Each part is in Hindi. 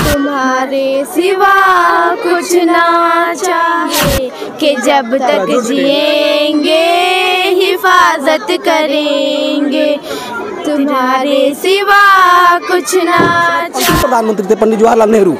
तुम्हारे सिवा कुछ ना चाहे कि जब तक जिएंगे हिफाजत करेंगे, तुम्हारे सिवा कुछ ना चाहे। प्रधानमंत्री थे पंडित जवाहरलाल नेहरू,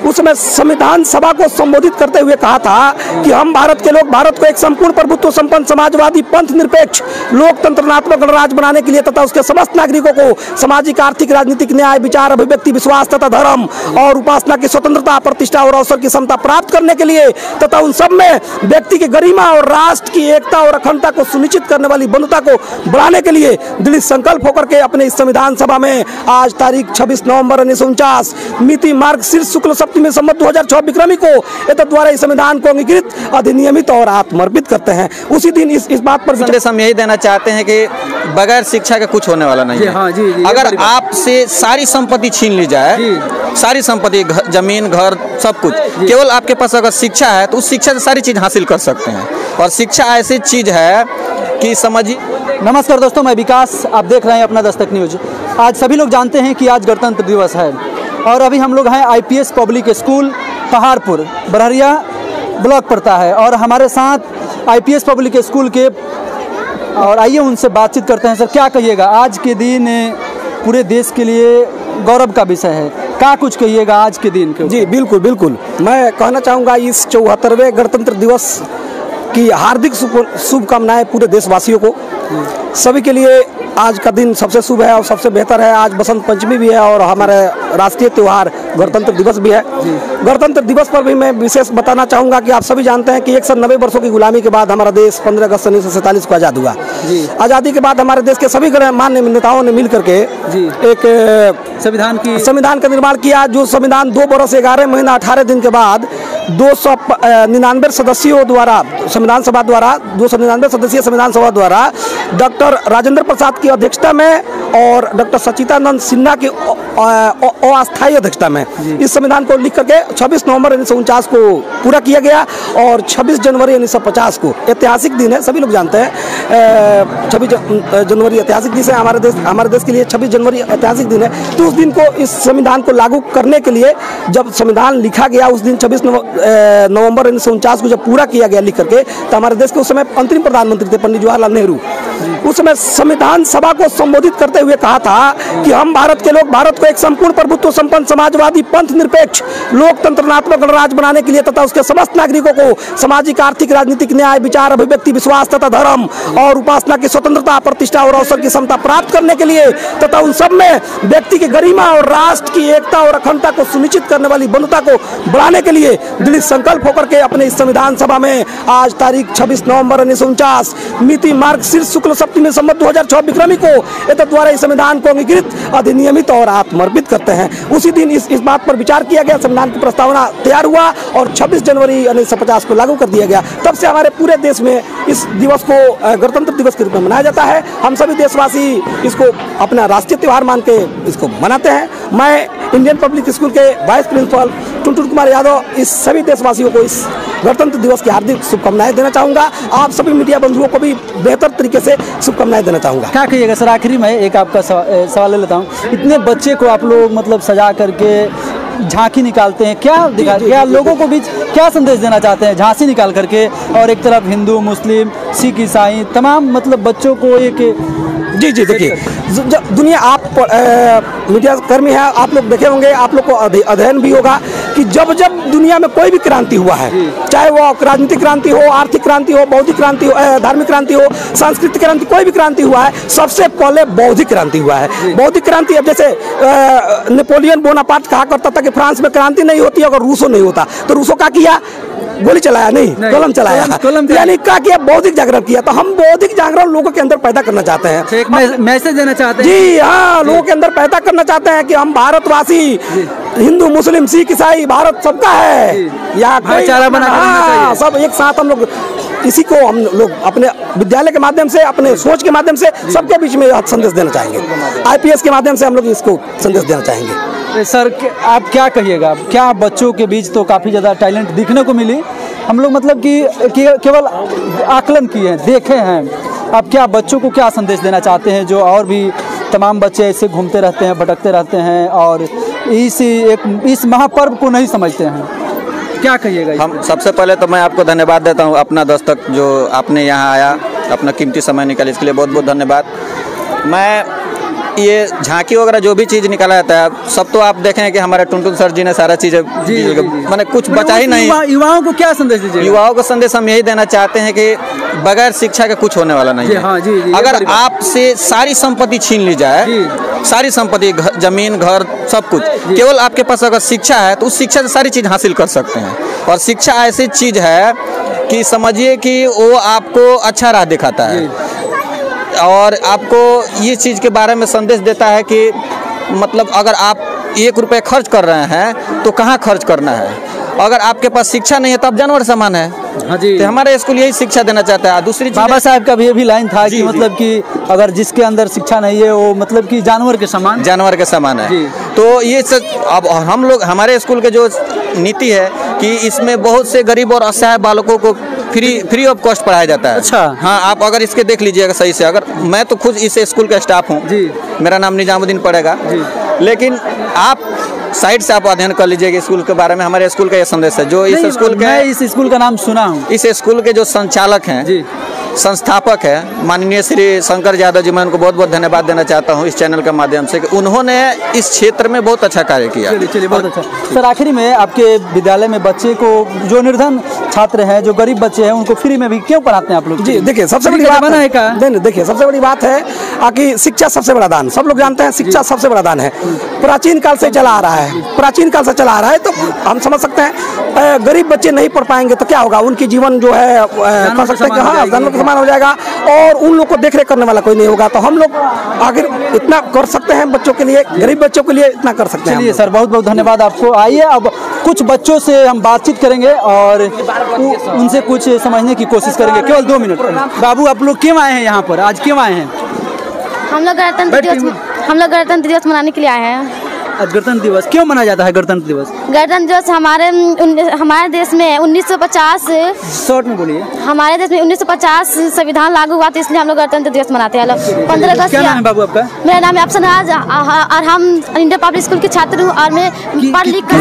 उस समय संविधान सभा को संबोधित करते हुए कहा था कि हम भारत के लोग भारत को एक संपूर्ण प्रभुत्व संपन्न समाजवादी पंथ निरपेक्ष लोकतंत्रनात्मक गणराज्य बनाने के लिए तथा उसके समस्त नागरिकों को सामाजिक आर्थिक राजनीतिक न्याय विचार अभिव्यक्ति विश्वास तथा धर्म और उपासना की स्वतंत्रता प्रतिष्ठा और अवसर की समता प्राप्त करने के लिए तथा उन सब में व्यक्ति की गरिमा और राष्ट्र की एकता और अखंडता को सुनिश्चित करने वाली बंधुता को बढ़ाने के लिए दृढ़ संकल्प होकर के अपने इस संविधान सभा में आज तारीख 26 नवंबर 1949 मिति मार्गशीर्ष शुक्ल सप्तमी संवत 2006 विक्रमी को एतद् द्वारा इस संविधान को अंगीकृत अधिनियमित और आत्मर्पित करते हैं। उसी दिन इस बात पर संदेश हम यही देना चाहते हैं कि बगैर शिक्षा के कुछ होने वाला नहीं है। हाँ, जी, अगर आपसे सारी संपत्ति छीन ली जाए, सारी संपत्ति जमीन घर सब कुछ, केवल आपके पास अगर शिक्षा है तो उस शिक्षा से सारी चीज हासिल कर सकते हैं। और शिक्षा ऐसी चीज है कि समझिए। नमस्कार दोस्तों, मैं विकास, आप देख रहे हैं अपना दस्तक न्यूज। आज सभी लोग जानते हैं कि आज गणतंत्र दिवस है और अभी हम लोग हैं IPS public school Paharpur, Barharia block पड़ता है और हमारे साथ IPS पब्लिक स्कूल के, और आइए उनसे बातचीत करते हैं। सर, क्या कहिएगा, आज के दिन पूरे देश के लिए गौरव का विषय है, क्या कुछ कहिएगा आज के दिन के? जी बिल्कुल बिल्कुल, मैं कहना चाहूँगा इस 74वें गणतंत्र दिवस की हार्दिक शुभकामनाएं पूरे देशवासियों को। सभी के लिए आज का दिन सबसे शुभ है और सबसे बेहतर है। आज बसंत पंचमी भी है और हमारे राष्ट्रीय त्यौहार गणतंत्र दिवस भी है। गणतंत्र दिवस पर भी मैं विशेष बताना चाहूँगा कि आप सभी जानते हैं कि 190 वर्षों की गुलामी के बाद हमारा देश 15 अगस्त 1947 को आज़ाद हुआ। आज़ादी के बाद हमारे देश के सभी गणमान्य नेताओं ने मिल करके एक संविधान का निर्माण किया, जो संविधान 2 वर्ष 11 महीना 18 दिन के बाद 299 सदस्यों द्वारा संविधान सभा द्वारा 299 सदस्यीय संविधान सभा द्वारा डॉक्टर राजेंद्र प्रसाद की अध्यक्षता में और डॉक्टर सच्चिदानंद सिन्हा की अस्थायी अध्यक्षता में इस संविधान को लिख करके 26 नवंबर 1949 को पूरा किया गया और 26 जनवरी 1950 को ऐतिहासिक दिन है। सभी लोग जानते हैं 26 जनवरी ऐतिहासिक दिन है हमारे देश के लिए। 26 जनवरी ऐतिहासिक दिन है, तो उस दिन को इस संविधान को लागू करने के लिए जब संविधान लिखा गया उस दिन 26 नवंबर 1949 को जब पूरा किया गया लिख करके, तो हमारे देश के उस समय अंतरिम प्रधानमंत्री थे पंडित जवाहरलाल नेहरू। उस समय संविधान सभा को संबोधित करते हुए कहा था कि हम भारत के लोग भारत को एक संपूर्ण प्रभुत्व संपन्न समाजवादी पंथ निरपेक्ष लोकतंत्रनात्मक गणराज्य बनाने के लिए तथा उसके समस्त नागरिकों को सामाजिक आर्थिक राजनीतिक न्याय विचार अभिव्यक्ति विश्वास तथा धर्म और उपासना की स्वतंत्रता प्रतिष्ठा और अवसर की समता प्राप्त करने के लिए तथा उन सब में व्यक्ति की गरिमा और राष्ट्र की एकता और अखंडता को सुनिश्चित करने वाली बंधुता को बढ़ाने के लिए दृढ़ संकल्प होकर के अपने इस संविधान सभा में आज तारीख 26 नवंबर 1949 मिति मार्गशीर्ष शुक्ल सप्तमी संवत 2006 विक्रमी को एतद् द्वारा इस संविधान को अंगीकृत अधिनियमित और आत्मर्पित करते हैं। उसी दिन इस बात पर विचार किया गया, संविधान की प्रस्तावना तैयार हुआ और 26 जनवरी 1950 को लागू कर दिया गया। तब से हमारे पूरे देश में इस दिवस को गणतंत्र दिवस के रूप में मनाया जाता है। हम सभी देशवासी इसको अपना राष्ट्रीय त्यौहार मान के इसको मनाते हैं। मैं इंडियन पब्लिक स्कूल के वाइस प्रिंसिपल टुनटुन कुमार यादव इस सभी देशवासियों को इस गणतंत्र दिवस की हार्दिक शुभकामनाएं देना चाहूँगा। आप सभी मीडिया बंधुओं को भी बेहतर तरीके से शुभकामनाएं देना चाहूँगा। क्या कहिएगा सर, आखिरी में एक आपका सवाल ले लेता हूँ। इतने बच्चे को आप लोग मतलब सजा करके झांकी निकालते हैं, क्या लोगों को बीच क्या संदेश देना चाहते हैं झांसी निकाल करके? और एक तरफ हिंदू मुस्लिम सिख ईसाई तमाम मतलब बच्चों को एक जी देखिए, दुनिया आप मीडिया कर्मी हैं, आप लोग देखे होंगे, आप लोग को अध्ययन भी होगा कि जब जब दुनिया में कोई भी क्रांति हुआ है, चाहे वो राजनीतिक क्रांति हो, आर्थिक क्रांति हो, बौद्धिक क्रांति हो, धार्मिक क्रांति हो, सांस्कृतिक क्रांति, कोई भी क्रांति हुआ है, सबसे पहले बौद्धिक क्रांति हुआ है। बौद्धिक क्रांति, अब जैसे नेपोलियन बोनापार्ट कहा करता था कि फ्रांस में क्रांति नहीं होती अगर रूसो नहीं होता, तो रूसो क्या किया? गोली चलाया नहीं, कलम चलाया, यानी क्या किया? बौद्धिक जागरण किया। तो हम बौद्धिक जागरण लोगों के अंदर पैदा करना चाहते हैं, एक मैसेज देना चाहते हैं। जी हाँ, लोगों के अंदर पैदा करना चाहते हैं कि हम भारतवासी, हिंदू मुस्लिम सिख ईसाई, भारत सबका है, या भाईचारा बना, सब एक साथ हम लोग इसी को हम लोग अपने विद्यालय के माध्यम से, अपने सोच के माध्यम से सबके बीच में संदेश देना चाहेंगे। IPS के माध्यम से हम लोग इसको संदेश देना चाहेंगे। सर, आप क्या कहिएगा, क्या बच्चों के बीच तो काफ़ी ज़्यादा टैलेंट दिखने को मिली, हम लोग मतलब कि केवल आकलन किए हैं, देखे हैं, आप क्या बच्चों को क्या संदेश देना चाहते हैं जो और भी तमाम बच्चे ऐसे घूमते रहते हैं, भटकते रहते हैं और इस महापर्व को नहीं समझते हैं। क्या कहिएगा? हम सबसे पहले तो मैं आपको धन्यवाद देता हूँ, अपना दस्तक जो आपने यहाँ आया, अपना कीमती समय निकाले, इसके लिए बहुत बहुत धन्यवाद। मैं ये झांकी वगैरह जो भी चीज़ निकाला जाता है, सब तो आप देखें कि हमारे टुनटुन सर जी ने सारा चीज़ें मैंने कुछ बचा ही नहीं। युवाओं को क्या संदेश दीजिए? युवाओं को संदेश हम यही देना चाहते हैं कि बगैर शिक्षा के कुछ होने वाला नहीं है। हाँ, जी, अगर आपसे सारी संपत्ति छीन ली जाए, सारी संपत्ति, जमीन, घर, सब कुछ, केवल आपके पास अगर शिक्षा है तो उस शिक्षा से सारी चीज़ हासिल कर सकते हैं। और शिक्षा ऐसी चीज़ है कि समझिए कि वो आपको अच्छा राह दिखाता है और आपको ये चीज़ के बारे में संदेश देता है कि मतलब अगर आप 1 रुपये खर्च कर रहे हैं तो कहाँ खर्च करना है। अगर आपके पास शिक्षा नहीं है तो आप जानवर समान है। हाँ जी, तो हमारा स्कूल यही शिक्षा देना चाहता है। दूसरी बाबा साहब का भी लाइन था कि मतलब कि अगर जिसके अंदर शिक्षा नहीं है वो मतलब कि जानवर के समान है। तो ये अब हम लोग, हमारे स्कूल के जो नीति है कि इसमें बहुत से गरीब और असहाय बालकों को फ्री ऑफ कॉस्ट पढ़ाया जाता है। अच्छा। हाँ, आप अगर इसके देख लीजिएगा सही से। अगर मैं तो खुद इस स्कूल का स्टाफ हूँ, मेरा नाम निजामुद्दीन पड़ेगा, लेकिन आप साइड से आप अध्ययन कर लीजिएगा स्कूल के बारे में। हमारे स्कूल का ये संदेश है जो इस स्कूल के, मैं इस स्कूल का नाम सुना हूँ। इस स्कूल के जो संचालक हैं, संस्थापक है माननीय श्री शंकर यादव जी, मैं उनको बहुत बहुत धन्यवाद देना चाहता हूं इस चैनल के माध्यम से कि उन्होंने इस क्षेत्र में बहुत अच्छा कार्य किया। चलिए बहुत अच्छा। सर, आखिरी में आपके विद्यालय में बच्चे को, जो निर्धन छात्र हैं, जो गरीब बच्चे हैं, उनको फ्री में भी क्यों पढ़ाते हैं आप लोग? जी देखिए, सबसे बड़ी बात है कि शिक्षा सबसे बड़ा दान, सब लोग जानते हैं शिक्षा सबसे बड़ा दान है। प्राचीन काल से चला आ रहा है, तो हम समझ सकते हैं गरीब बच्चे नहीं पढ़ पाएंगे तो क्या होगा, उनकी जीवन जो है कह सकते हैं कि हाँ जानवर के समान हो जाएगा और उन लोग को देख रेख करने वाला कोई नहीं होगा। तो हम लोग आखिर इतना कर सकते हैं बच्चों के लिए, गरीब बच्चों के लिए इतना कर सकते हैं। चलिए सर, बहुत बहुत धन्यवाद आपको। आइए अब कुछ बच्चों से हम बातचीत करेंगे और उनसे कुछ समझने की कोशिश करेंगे। केवल 2 मिनट। बाबू, आप लोग क्यों आए हैं यहाँ पर? आज क्यों आए हैं? हम लोग गणतंत्र दिवस मनाने के लिए आए हैं। गणतंत्र दिवस क्यों मनाया जाता है? गणतंत्र दिवस हमारे देश में 1950, शॉर्ट में बोलिए। हमारे देश में 1950 संविधान लागू हुआ, तो इसलिए हम लोग गणतंत्र दिवस मनाते हैं। 15 अगस्त। क्या नाम है बाबू आपका? मेरा नाम है अफसन राज और हम इंडियन पब्लिक स्कूल के छात्र हूँ और मैं पढ़ लिख कर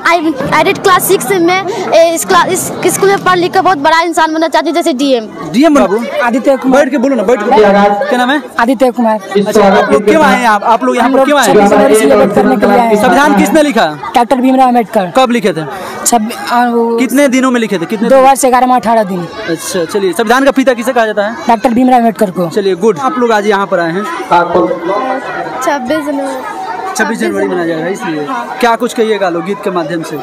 आई डिड क्लास 6 में इस स्कूल में पढ़ लिख कर बहुत बड़ा इंसान बनना चाहती हूँ, जैसे डीएम। बाबू आदित्य कुमार, बैठ के बोलो ना, बैठ के। क्या नाम है? आदित्य कुमार। अच्छा, आप लोग क्यों आए हैं? आप लोग यहाँ पर क्यों आए हैं? करने के लिए आए हैं। संविधान किसने लिखा? डॉक्टर भीमराव अम्बेडकर। कब लिखे थे? कितने दिनों में लिखे थे? 2 वर्ष 11 माह 18 दिन। अच्छा, चलिए। संविधान का पिता किसे कहा जाता है? डॉक्टर भीमराव अम्बेडकर को। चलिए, गुड। आप लोग आज यहाँ पर आए हैं। 26 जनवरी मनाया जा रहा है, इसलिए क्या कुछ कहिएगा लोकगीत के माध्यम से?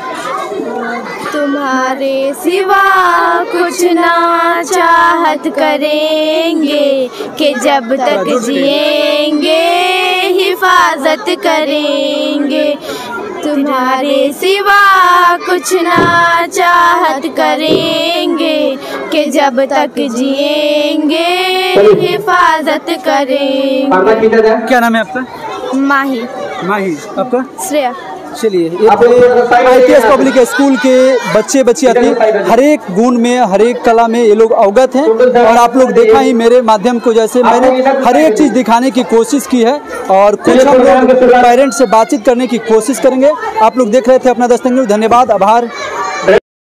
तुम्हारे सिवा कुछ ना चाहत करेंगे कि जब तक जिएंगे हिफाजत करेंगे। तुम्हारे सिवा कुछ ना चाहत करेंगे कि जब तक जिएंगे हिफाजत करेंगे। क्या नाम है आपका? माही। आपका? श्रेया। चलिए, IPS पब्लिक स्कूल के बच्चे हर एक गुण में, हर एक कला में ये लोग अवगत हैं और आप लोग देखा ही मेरे माध्यम को, जैसे मैंने हर एक चीज़ दिखाने की कोशिश की है और कुछ हम लोग पेरेंट्स से बातचीत करने की कोशिश करेंगे। आप लोग देख रहे थे अपना दस्तक न्यूज़। धन्यवाद, आभार।